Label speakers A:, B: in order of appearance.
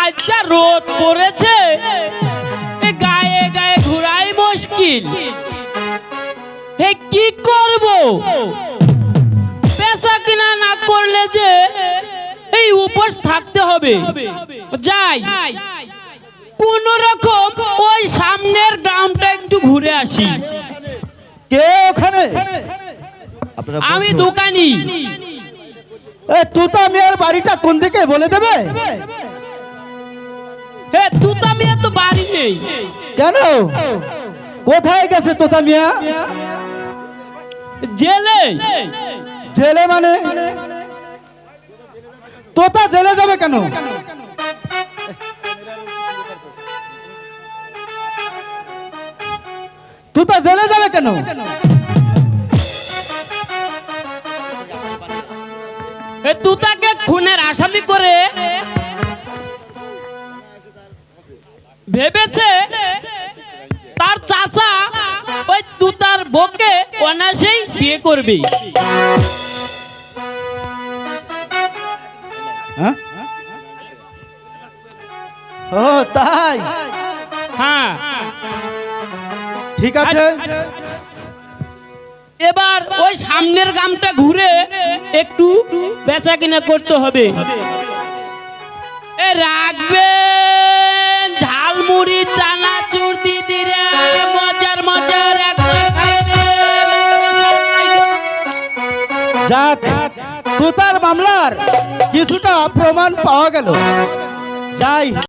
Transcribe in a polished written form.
A: আজ যা রোদ পড়েছে, গায়ে গায়ে ঘুরাই মুশকিল। হে কি করব, পেশা কিনা না করলে যে এই উপোস থাকতে হবে। যাই কোন রকম ওই সামনের গ্রামটা একটু ঘুরে আসি।
B: কে ওখানে?
A: আমি দোকানি।
B: তুতা মিয়ার বাড়িটা কোন দিকে বলে দেবে?
A: হে তুতা মিয়া তো বাড়ি নেই।
B: কেন, কোথায় গেছে তোতা মিয়া?
A: জেলে।
B: জেলে মানে? তোতা জেলে যাবে কেন? তোতা জেলে যাবে কেন?
A: তুতাকে খুনের আসামি করে ভেবেছে তার চাচা ওই তুতার বউকে অনায়াসেই বিয়ে করবে।
B: ও তাই?
A: হ্যাঁ
B: ঠিক আছে।
A: এবার ওই সামনের গ্রামটা ঘুরে একটু বেচা কিনা করতে হবে। রাখবেন ঝালমুড়ি চানাচুর দিদিরা, মজার মজার
B: যাক, তোতার মামলার কিছুটা প্রমাণ পাওয়া গেল। যাই।